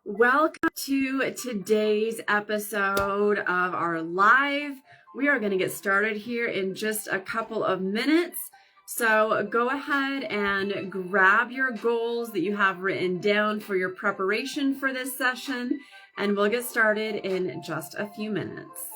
Welcome to today's episode of our live. We are going to get started here in just a couple of minutes. So go ahead and grab your goals that you have written down for your preparation for this session, and we'll get started in just a few minutes.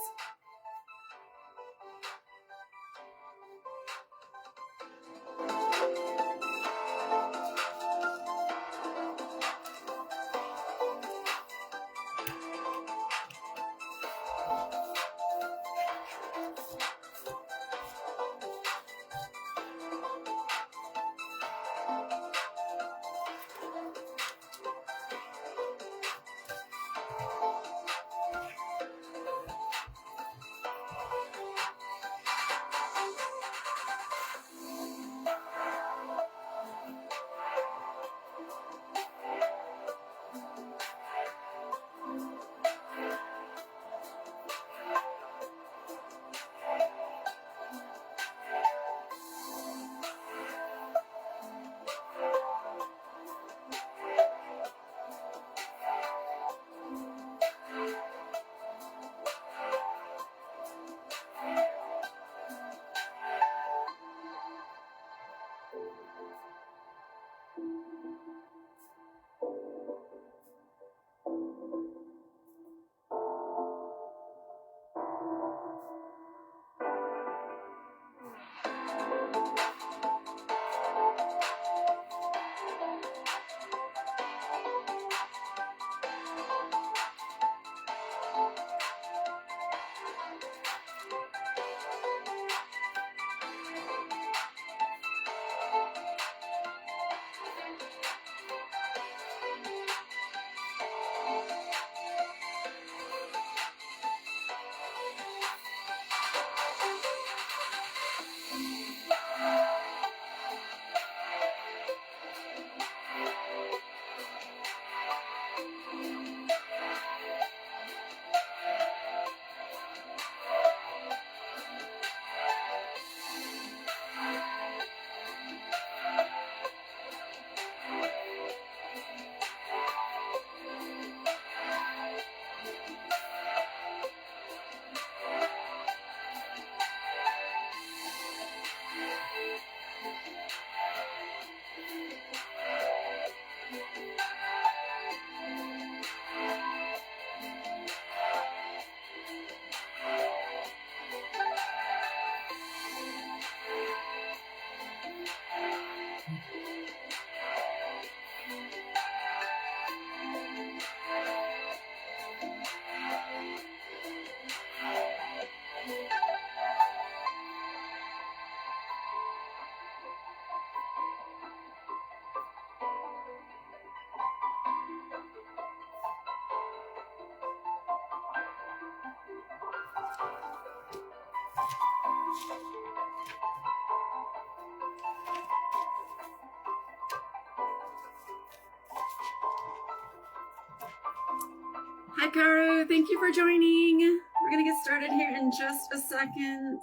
Hi, Caro. Thank you for joining. We're going to get started here in just a second.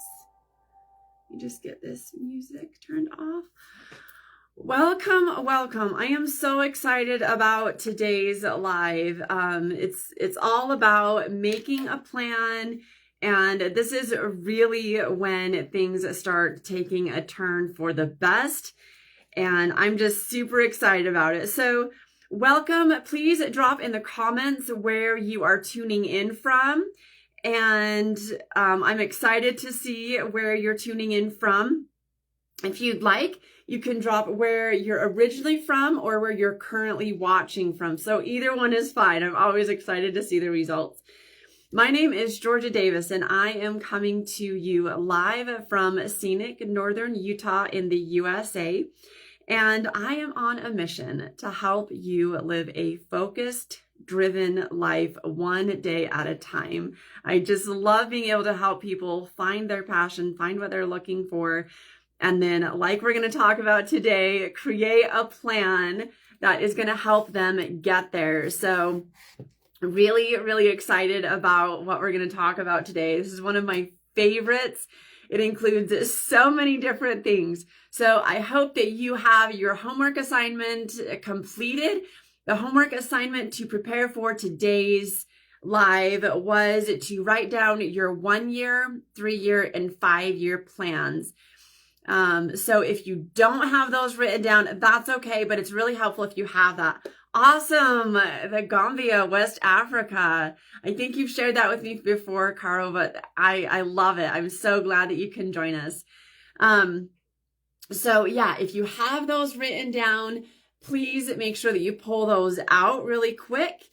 Let me just get this music turned off. Welcome, welcome. I am so excited about today's live. It's all about making a plan, and this is really when things start taking a turn for the best, and I'm just super excited about it. So welcome. Please drop in the comments where you are tuning in from. And I'm excited to see where you're tuning in from. If you'd like, you can drop where you're originally from or where you're currently watching from. So either one is fine. I'm always excited to see the results. My name is Georgia Davis, and I am coming to you live from scenic northern Utah in the USA. And I am on a mission to help you live a focused, driven life one day at a time. I just love being able to help people find their passion, find what they're looking for, and then, like we're going to talk about today, create a plan that is going to help them get there. So really, really excited about what we're going to talk about today. This is one of my favorites. It includes so many different things. So I hope that you have your homework assignment completed. The homework assignment to prepare for today's live was to write down your 1 year, 3 year, and 5 year plans. So if you don't have those written down, that's okay, but it's really helpful if you have that. Awesome. The Gambia, West Africa. I think you've shared that with me before, Caro, but I love it. I'm so glad that you can join us. So yeah, if you have those written down, please make sure that you pull those out really quick.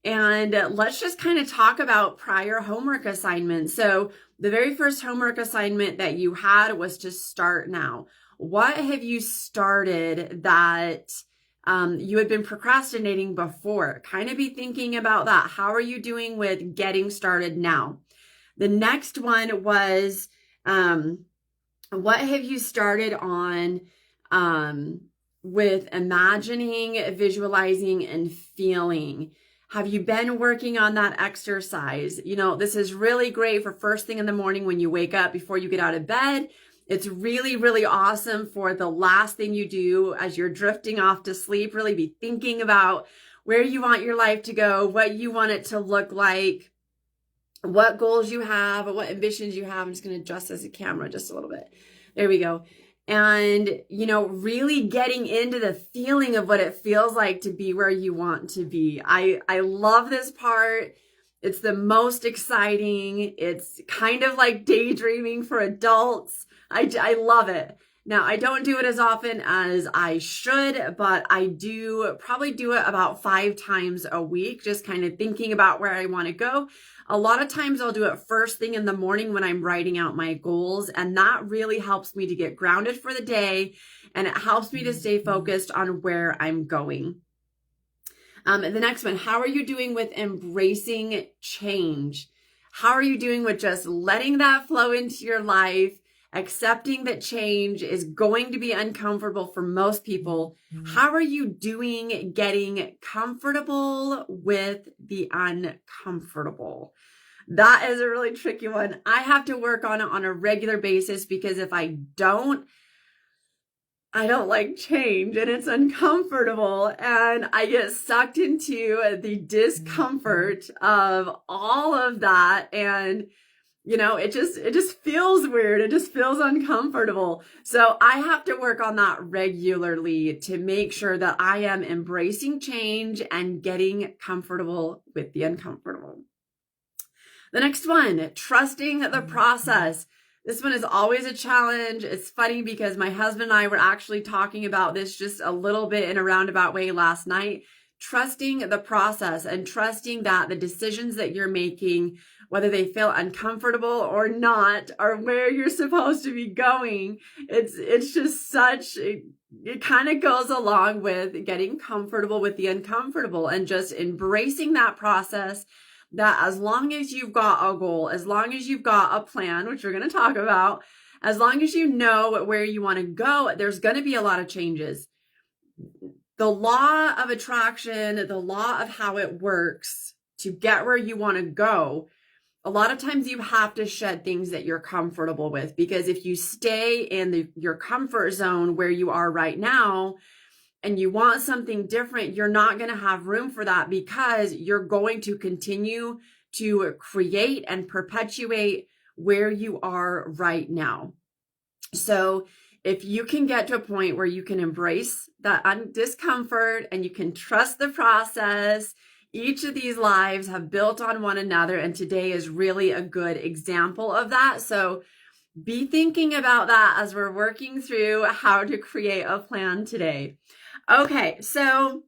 And let's just kind of talk about prior homework assignments. So the very first homework assignment that you had was to start now. What have you started that you had been procrastinating before? Kind of be thinking about that. How are you doing with getting started now? The next one was, what have you started on with imagining, visualizing, and feeling? Have you been working on that exercise? You know, this is really great for first thing in the morning when you wake up before you get out of bed. It's really, really awesome for the last thing you do as you're drifting off to sleep. Really be thinking about where you want your life to go, what you want it to look like, what goals you have, what ambitions you have. I'm just going to adjust this camera just a little bit. There we go. And, you know, really getting into the feeling of what it feels like to be where you want to be. I love this part. It's the most exciting. It's kind of like daydreaming for adults. I love it. Now, I don't do it as often as I should, but I do probably do it about 5 times a week, just kind of thinking about where I want to go. A lot of times I'll do it first thing in the morning when I'm writing out my goals, and that really helps me to get grounded for the day, and it helps me to stay focused on where I'm going. The next one, how are you doing with embracing change? How are you doing with just letting that flow into your life, accepting that change is going to be uncomfortable for most people? How are you doing getting comfortable with the uncomfortable? That is a really tricky one. I have to work on it on a regular basis because if I don't like change and it's uncomfortable and I get sucked into the discomfort of all of that, and you know, it just feels weird. It just feels uncomfortable. So I have to work on that regularly to make sure that I am embracing change and getting comfortable with the uncomfortable. The next one, trusting the process. This one is always a challenge. It's funny because my husband and I were actually talking about this just a little bit in a roundabout way last night. Trusting the process and trusting that the decisions that you're making, whether they feel uncomfortable or not, are where you're supposed to be going. It's just such, it kind of goes along with getting comfortable with the uncomfortable and just embracing that process, that as long as you've got a goal, as long as you've got a plan, which we're going to talk about, as long as you know where you want to go, there's going to be a lot of changes. The law of attraction, the law of how it works to get where you want to go, a lot of times you have to shed things that you're comfortable with, because if you stay in your comfort zone where you are right now and you want something different, you're not going to have room for that, because you're going to continue to create and perpetuate where you are right now. So if you can get to a point where you can embrace that discomfort and you can trust the process, each of these lives have built on one another, and today is really a good example of that. So be thinking about that as we're working through how to create a plan today. Okay, so,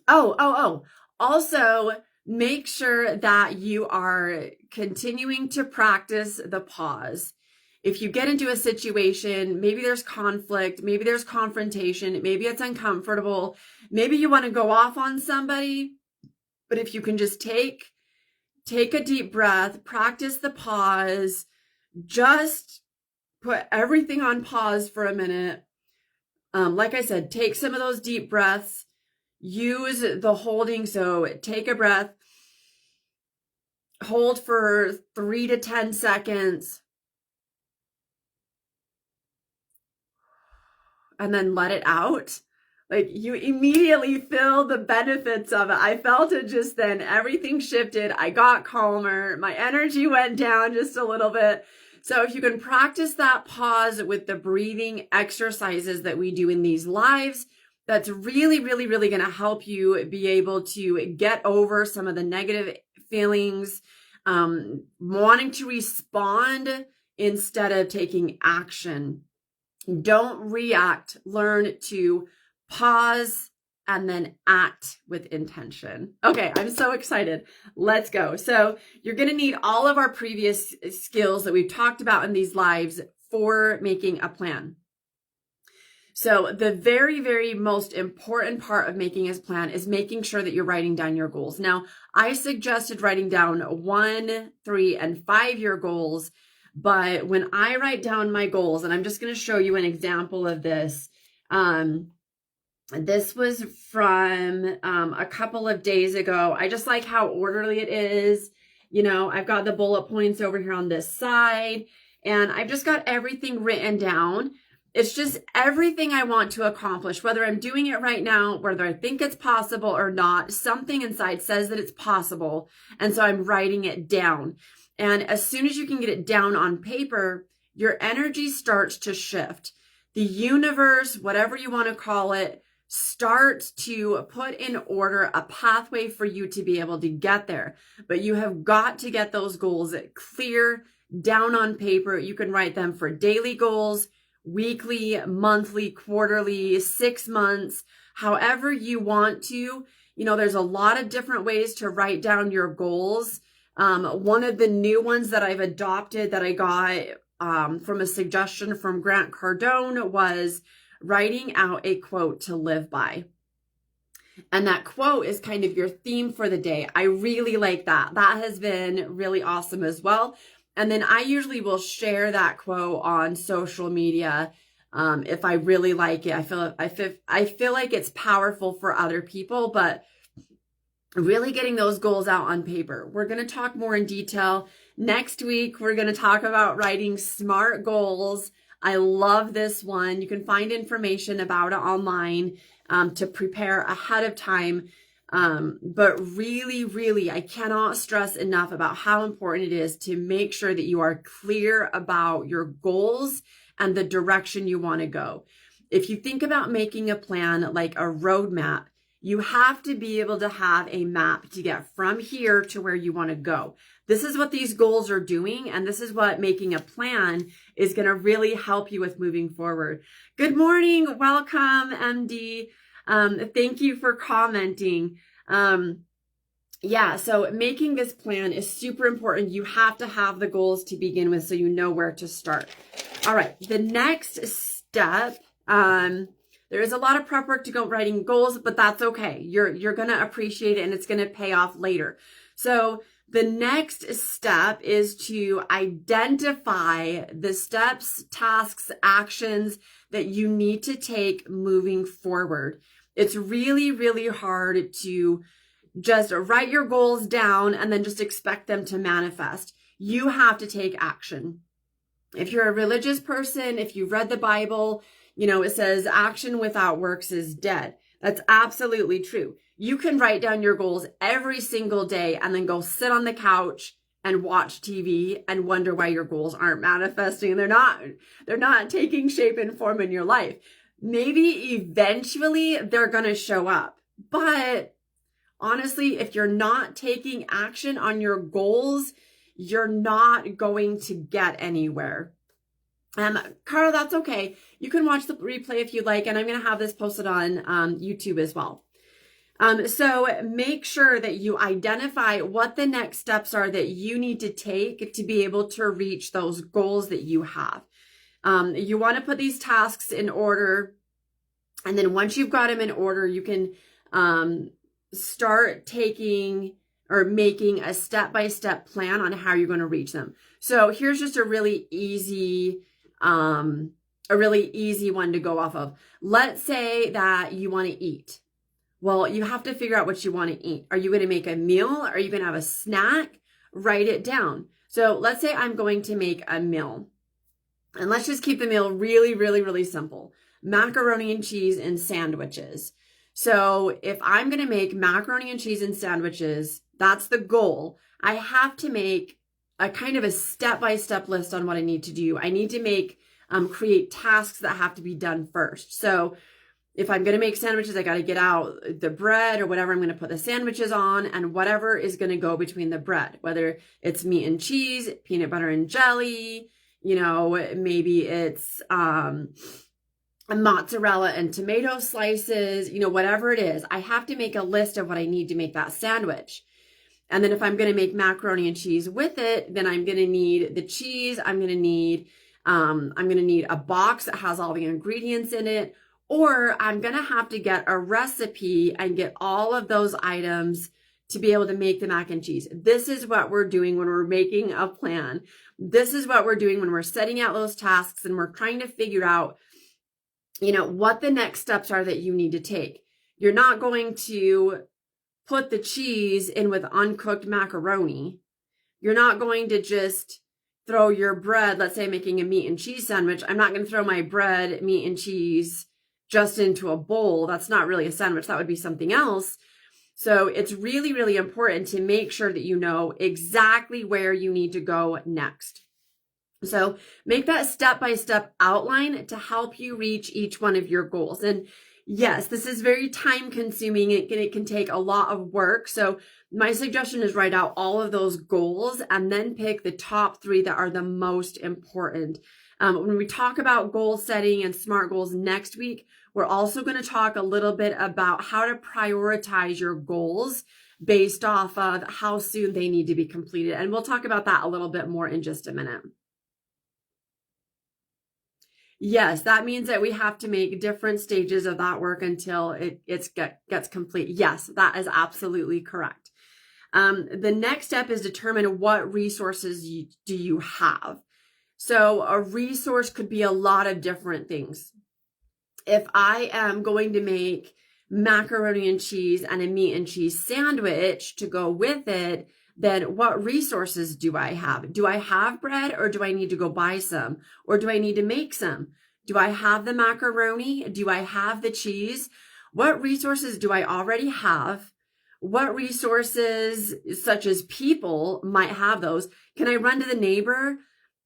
also make sure that you are continuing to practice the pause. If you get into a situation, maybe there's conflict, maybe there's confrontation, maybe it's uncomfortable, maybe you want to go off on somebody, but if you can just take a deep breath, practice the pause, just put everything on pause for a minute. Like I said, take some of those deep breaths, use the holding. So take a breath, hold for 3 to 10 seconds, and then let it out. Like you immediately feel the benefits of it. I felt it just then. Everything shifted. I got calmer. My energy went down just a little bit. So if you can practice that pause with the breathing exercises that we do in these lives, that's really, really, really going to help you be able to get over some of the negative feelings, wanting to respond instead of taking action. Don't react. Learn to pause and then act with intention. Okay, I'm so excited. Let's go. So you're going to need all of our previous skills that we've talked about in these lives for making a plan. So the very, very most important part of making a plan is making sure that you're writing down your goals. Now, I suggested writing down 1, 3, and 5-year goals, but when I write down my goals, and I'm just going to show you an example of this, this was from a couple of days ago. I just like how orderly it is. You know, I've got the bullet points over here on this side, and I've just got everything written down. It's just everything I want to accomplish, whether I'm doing it right now, whether I think it's possible or not. Something inside says that it's possible, and so I'm writing it down. And as soon as you can get it down on paper, your energy starts to shift. The universe, whatever you want to call it, starts to put in order a pathway for you to be able to get there. But you have got to get those goals clear down on paper. You can write them for daily goals, weekly, monthly, quarterly, 6 months, however you want to. You know, there's a lot of different ways to write down your goals. One of the new ones that I've adopted that I got from a suggestion from Grant Cardone was writing out a quote to live by. And that quote is kind of your theme for the day. I really like that. That has been really awesome as well. And then I usually will share that quote on social media if I really like it. I feel like it's powerful for other people, but really getting those goals out on paper. We're going to talk more in detail. Next week, we're going to talk about writing SMART goals. I love this one. You can find information about it online to prepare ahead of time. But really, really, I cannot stress enough about how important it is to make sure that you are clear about your goals and the direction you want to go. If you think about making a plan like a roadmap, you have to be able to have a map to get from here to where you want to go. This is what these goals are doing, and this is what making a plan is going to really help you with moving forward. Good morning. Welcome, MD. Thank you for commenting. Yeah, so making this plan is super important. You have to have the goals to begin with so you know where to start. All right, the next step, there is a lot of prep work to go writing goals, but that's okay. You're going to appreciate it and it's going to pay off later. So the next step is to identify the steps, tasks, actions that you need to take moving forward. It's really, really hard to just write your goals down and then just expect them to manifest. You have to take action. If you're a religious person, if you've read the Bible, you know, it says action without works is dead. That's absolutely true. You can write down your goals every single day and then go sit on the couch and watch TV and wonder why your goals aren't manifesting. They're not taking shape and form in your life. Maybe eventually they're going to show up. But honestly, if you're not taking action on your goals, you're not going to get anywhere. Carl, that's okay. You can watch the replay if you'd like, and I'm going to have this posted on YouTube as well. So make sure that you identify what the next steps are that you need to take to be able to reach those goals that you have. You want to put these tasks in order, and then once you've got them in order, you can start taking or making a step-by-step plan on how you're going to reach them. So here's just a really easy one to go off of. Let's say that you want to eat. Well, you have to figure out what you want to eat. Are you going to make a meal? Are you going to have a snack? Write it down. So let's say I'm going to make a meal. And let's just keep the meal really, really, really simple. macaroni and cheese and sandwiches. So if I'm going to make macaroni and cheese and sandwiches, that's the goal. I have to make a kind of a step-by-step list on what I need to do. I need to create tasks that have to be done first. So if I'm going to make sandwiches, I got to get out the bread or whatever I'm going to put the sandwiches on, and whatever is going to go between the bread, whether it's meat and cheese, peanut butter and jelly, maybe it's mozzarella and tomato slices, whatever it is. I have to make a list of what I need to make that sandwich. And then if I'm going to make macaroni and cheese with it, then I'm going to need the cheese. I'm going to need a box that has all the ingredients in it, or I'm going to have to get a recipe and get all of those items to be able to make the mac and cheese. This is what we're doing when we're making a plan. This is what we're doing when we're setting out those tasks and we're trying to figure out, what the next steps are that you need to take. You're not going to put the cheese in with uncooked macaroni. You're not going to just throw your bread, let's say I'm making a meat and cheese sandwich. I'm not going to throw my bread, meat and cheese just into a bowl. That's not really a sandwich. That would be something else. So it's really, really important to make sure that you know exactly where you need to go next. So make that step-by-step outline to help you reach each one of your goals. And yes, this is very time consuming. It can take a lot of work. So my suggestion is write out all of those goals and then pick the top 3 that are the most important. When we talk about goal setting and SMART goals next week, we're also going to talk a little bit about how to prioritize your goals based off of how soon they need to be completed. And we'll talk about that a little bit more in just a minute. Yes, that means that we have to make different stages of that work until it gets complete. Yes, that is absolutely correct. The next step is determine what resources do you have. So a resource could be a lot of different things. If I am going to make macaroni and cheese and a meat and cheese sandwich to go with it, then what resources do I have? Do I have bread, or do I need to go buy some? Or do I need to make some? Do I have the macaroni? Do I have the cheese? What resources do I already have? What resources, such as people, might have those? Can I run to the neighbor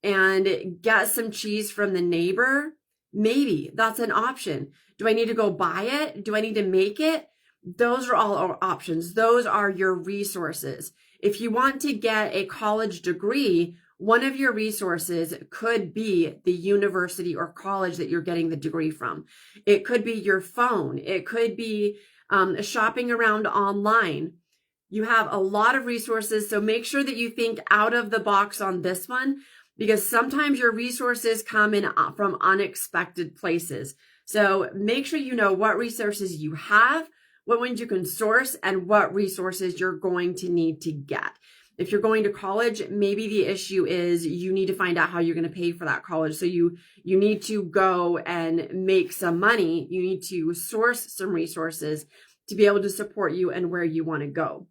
and get some cheese from the neighbor? Maybe that's an option. Do I need to go buy it? Do I need to make it? Those are all our options. Those are your resources. If you want to get a college degree, one of your resources could be the university or college that you're getting the degree from. It could be your phone. It could be shopping around online. You have a lot of resources, so make sure that you think out of the box on this one, because sometimes your resources come in from unexpected places. So make sure you know what resources you have, what ones you can source, and what resources you're going to need to get. If you're going to college, maybe the issue is you need to find out how you're going to pay for that college. So you need to go and make some money. You need to source some resources to be able to support you and where you want to go.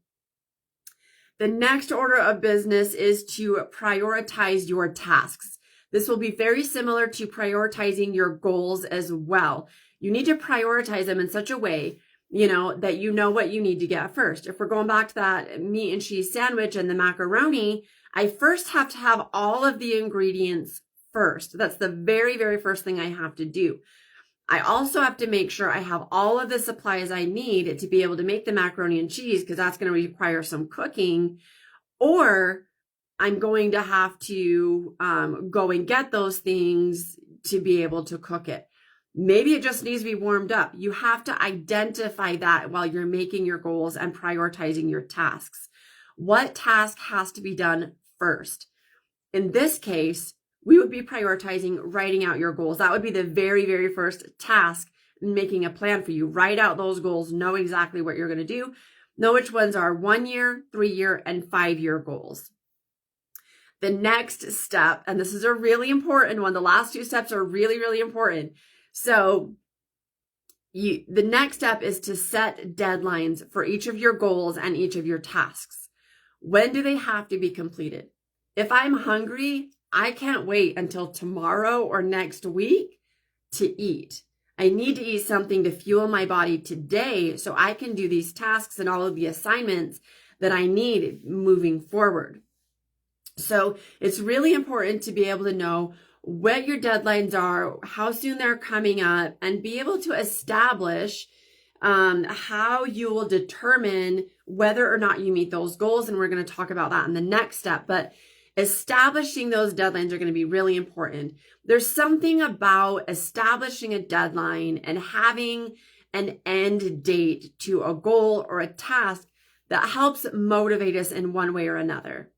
The next order of business is to prioritize your tasks. This will be very similar to prioritizing your goals as well. You need to prioritize them in such a way, that you know what you need to get first. If we're going back to that meat and cheese sandwich and the macaroni, I first have to have all of the ingredients first. That's the very, very first thing I have to do. I also have to make sure I have all of the supplies I need to be able to make the macaroni and cheese, because that's going to require some cooking, or I'm going to have to go and get those things to be able to cook it. Maybe it just needs to be warmed up. You have to identify that while you're making your goals and prioritizing your tasks. What task has to be done first? In this case, we would be prioritizing writing out your goals. That would be the very, very first task in making a plan for you. Write out those goals, know exactly what you're going to do, know which ones are 1 year, 3 year, and 5 year goals. The next step, and this is a really important one, the last 2 steps are really, really important. So the next step is to set deadlines for each of your goals and each of your tasks. When do they have to be completed? If I'm hungry, I can't wait until tomorrow or next week to eat. I need to eat something to fuel my body today so I can do these tasks and all of the assignments that I need moving forward. So it's really important to be able to know what your deadlines are, how soon they're coming up, and be able to establish how you will determine whether or not you meet those goals. And we're going to talk about that in the next step. But establishing those deadlines are going to be really important. There's something about establishing a deadline and having an end date to a goal or a task that helps motivate us in one way or another.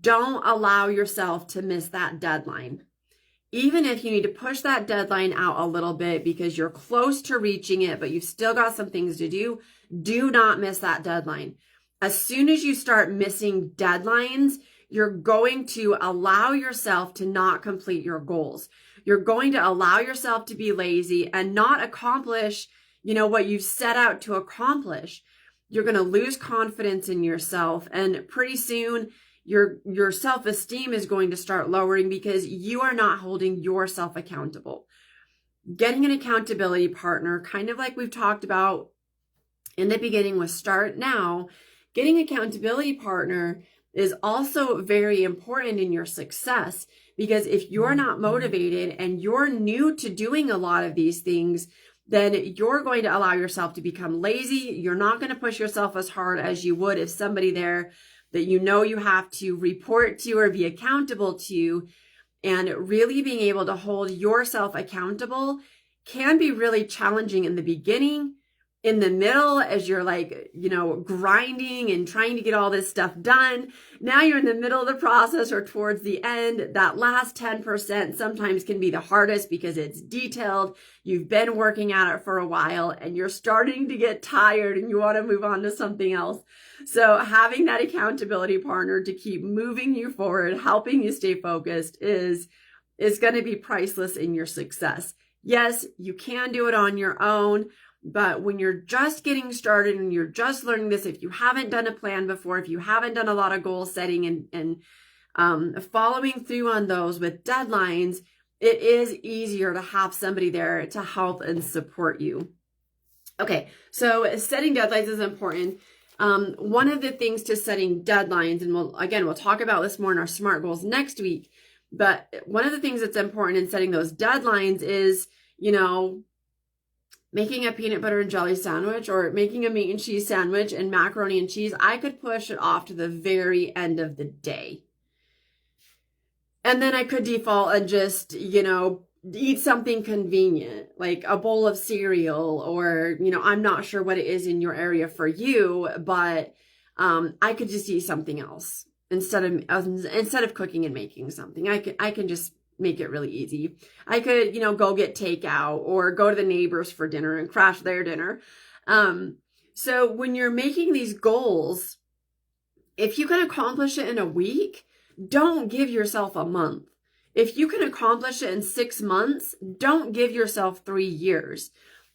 Don't allow yourself to miss that deadline. Even if you need to push that deadline out a little bit because you're close to reaching it, but you've still got some things to do, do not miss that deadline. As soon as you start missing deadlines, you're going to allow yourself to not complete your goals. You're going to allow yourself to be lazy and not accomplish, what you've set out to accomplish. You're going to lose confidence in yourself, and pretty soon your self-esteem is going to start lowering because you are not holding yourself accountable. Getting an accountability partner, kind of like we've talked about in the beginning with Start Now, getting an accountability partner is also very important in your success, because if you're not motivated and you're new to doing a lot of these things, then you're going to allow yourself to become lazy. You're not going to push yourself as hard as you would if somebody there that you have to report to or be accountable to. And really being able to hold yourself accountable can be really challenging in the beginning. In the middle, as you're grinding and trying to get all this stuff done, now you're in the middle of the process or towards the end. That last 10% sometimes can be the hardest because it's detailed. You've been working at it for a while and you're starting to get tired and you want to move on to something else. So having that accountability partner to keep moving you forward, helping you stay focused is going to be priceless in your success. Yes, you can do it on your own. But when you're just getting started and you're just learning this, if you haven't done a plan before, if you haven't done a lot of goal setting and following through on those with deadlines, it is easier to have somebody there to help and support you. Okay, so setting deadlines is important. One of the things to setting deadlines, and we'll talk about this more in our SMART goals next week, but one of the things that's important in setting those deadlines is, making a peanut butter and jelly sandwich or making a meat and cheese sandwich and macaroni and cheese. I could push it off to the very end of the day. And then I could default and just, eat something convenient, like a bowl of cereal, or, I'm not sure what it is in your area for you, but I could just eat something else instead of cooking and making something. I can just make it really easy. I could, go get takeout or go to the neighbors for dinner and crash their dinner. So when you're making these goals, if you can accomplish it in a week, don't give yourself a month. If you can accomplish it in 6 months, don't give yourself 3 years.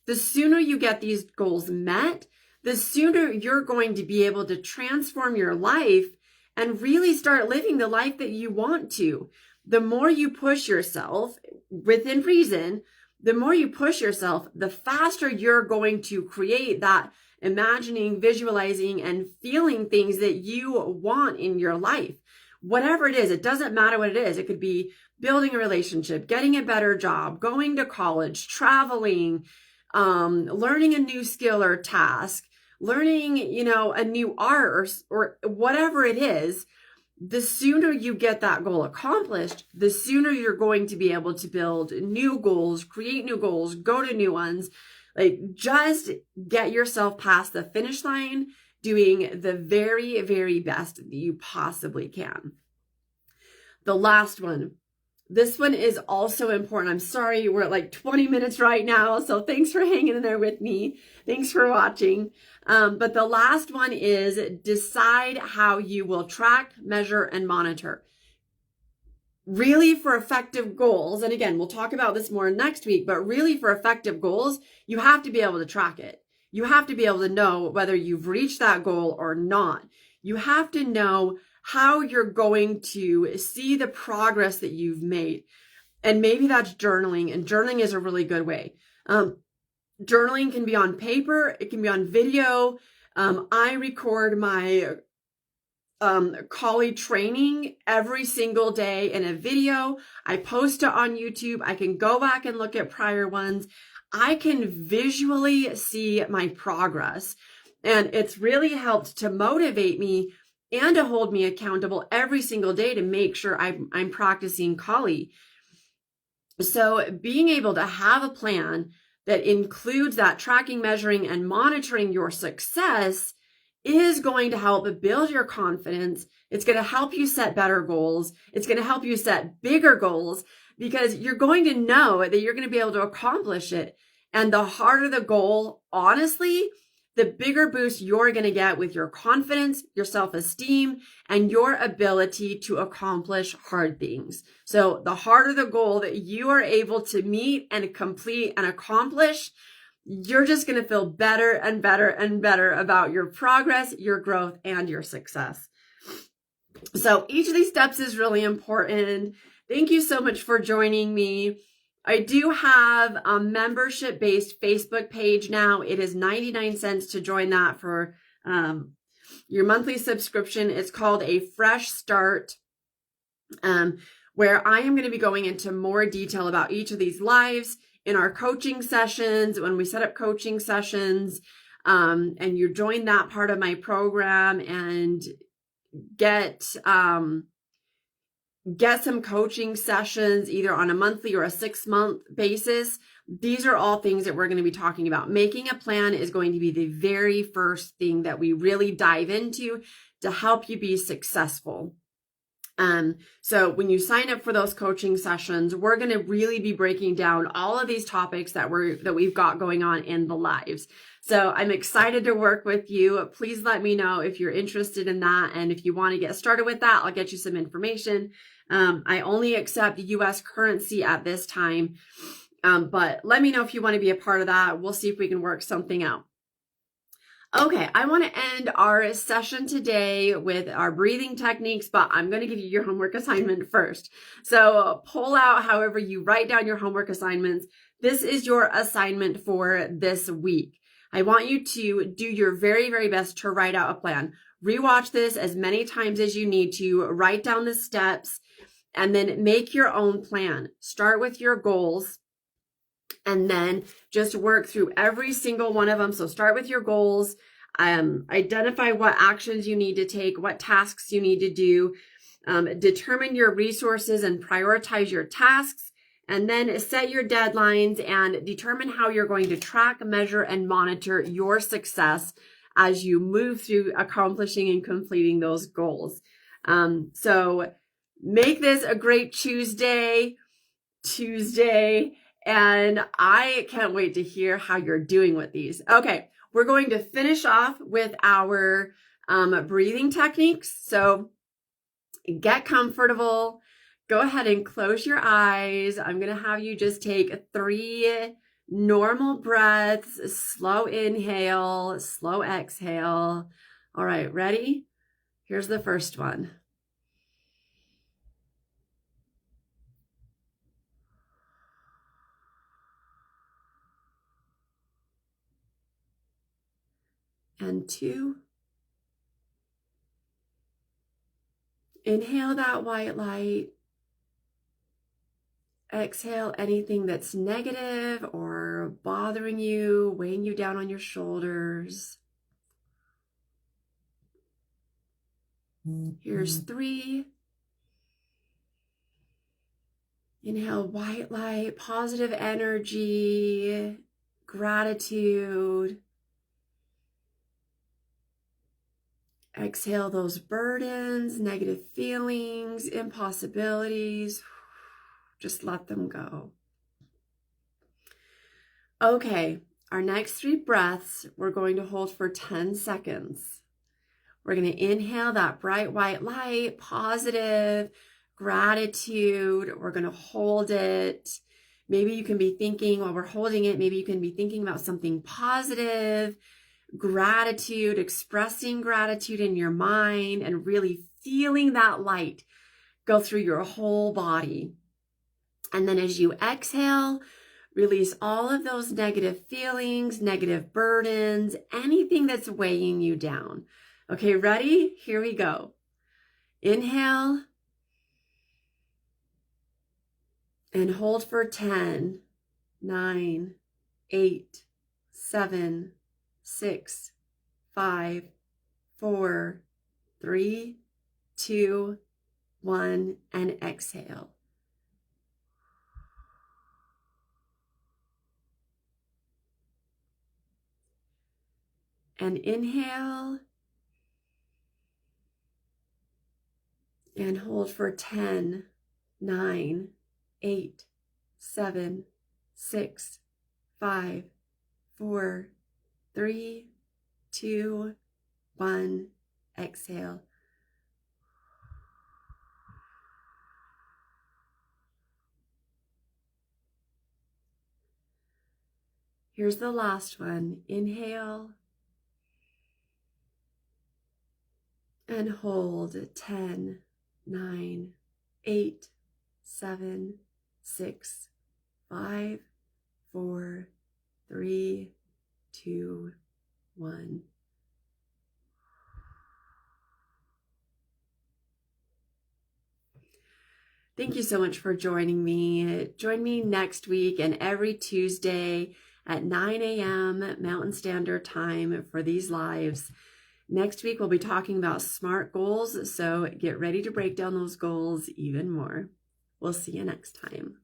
The sooner you get these goals met, the sooner you're going to be able to transform your life and really start living the life that you want to. The more you push yourself within reason, the more you push yourself, the faster you're going to create that imagining, visualizing, and feeling things that you want in your life. Whatever it is, it doesn't matter what it is. It could be building a relationship, getting a better job, going to college, traveling, learning a new skill or task, learning, a new art or whatever it is. The sooner you get that goal accomplished, the sooner you're going to be able to build new goals, create new goals, go to new ones. Just get yourself past the finish line doing the very, very best that you possibly can. The last one. This one is also important. I'm sorry, we're at 20 minutes right now. So thanks for hanging in there with me. Thanks for watching. But the last one is decide how you will track, measure, and monitor. Really, for effective goals, and again, we'll talk about this more next week, but really for effective goals, you have to be able to track it. You have to be able to know whether you've reached that goal or not. You have to know how you're going to see the progress that you've made. And maybe that's journaling, and journaling is a really good way. Journaling can be on paper. It can be on video. I record my collie training every single day in a video. I post it on YouTube. I can go back and look at prior ones. I can visually see my progress. And it's really helped to motivate me and to hold me accountable every single day to make sure I'm practicing collie. So being able to have a plan that includes that tracking, measuring, and monitoring your success is going to help build your confidence. It's going to help you set better goals. It's going to help you set bigger goals because you're going to know that you're going to be able to accomplish it. And the harder the goal, honestly, the bigger boost you're going to get with your confidence, your self-esteem, and your ability to accomplish hard things. So the harder the goal that you are able to meet and complete and accomplish, you're just going to feel better and better and better about your progress, your growth, and your success. So each of these steps is really important. Thank you so much for joining me. I do have a membership-based Facebook page now. It is 99 cents to join that for your monthly subscription. It's called A Fresh Start, where I am going to be going into more detail about each of these lives in our coaching sessions, when we set up coaching sessions, and you join that part of my program and get some coaching sessions either on a monthly or a 6-month basis. These are all things that we're going to be talking about. Making a plan is going to be the very first thing that we really dive into to help you be successful. So when you sign up for those coaching sessions, we're going to really be breaking down all of these topics that we've got going on in the lives. So I'm excited to work with you. Please let me know if you're interested in that. And if you want to get started with that, I'll get you some information. I only accept US currency at this time. But let me know if you want to be a part of that. We'll see if we can work something out. Okay, I want to end our session today with our breathing techniques, but I'm going to give you your homework assignment first. So pull out however you write down your homework assignments. This is your assignment for this week. I want you to do your very, very best to write out a plan. Rewatch this as many times as you need to. Write down the steps and then make your own plan. Start with your goals. And then just work through every single one of them. So start with your goals, identify what actions you need to take, what tasks you need to do, determine your resources and prioritize your tasks, and then set your deadlines and determine how you're going to track, measure, and monitor your success as you move through accomplishing and completing those goals. So make this a great Tuesday. And I can't wait to hear how you're doing with these. Okay, we're going to finish off with our breathing techniques. So get comfortable. Go ahead and close your eyes. I'm going to have you just take 3 normal breaths, slow inhale, slow exhale. All right, ready? Here's the first one. And 2. Inhale that white light. Exhale anything that's negative or bothering you, weighing you down on your shoulders. Here's 3. Inhale white light, positive energy, gratitude. Exhale those burdens, negative feelings, impossibilities. Just let them go. Okay, our next 3 breaths, we're going to hold for 10 seconds. We're going to inhale that bright white light, positive, gratitude. We're going to hold it. Maybe you can be thinking while we're holding it, maybe you can be thinking about something positive. Gratitude, expressing gratitude in your mind and really feeling that light go through your whole body. And then as you exhale, Release all of those negative feelings, negative burdens, anything that's weighing you down. Okay, ready? Here we go. Inhale and hold for 10, 9, 8, 7, 6, 5, 4, 3, 2, 1, and exhale. And inhale and hold for 10, 9, 8, 7, 6, 5, 4, 3, 2, 1, exhale. Here's the last one. Inhale and hold 10, 9, 8, 7, 6, 5, 4, 3, 2, 1. Thank you so much for joining me. Join me next week and every Tuesday at 9 a.m. Mountain Standard Time for these lives. Next week, we'll be talking about SMART goals, so get ready to break down those goals even more. We'll see you next time.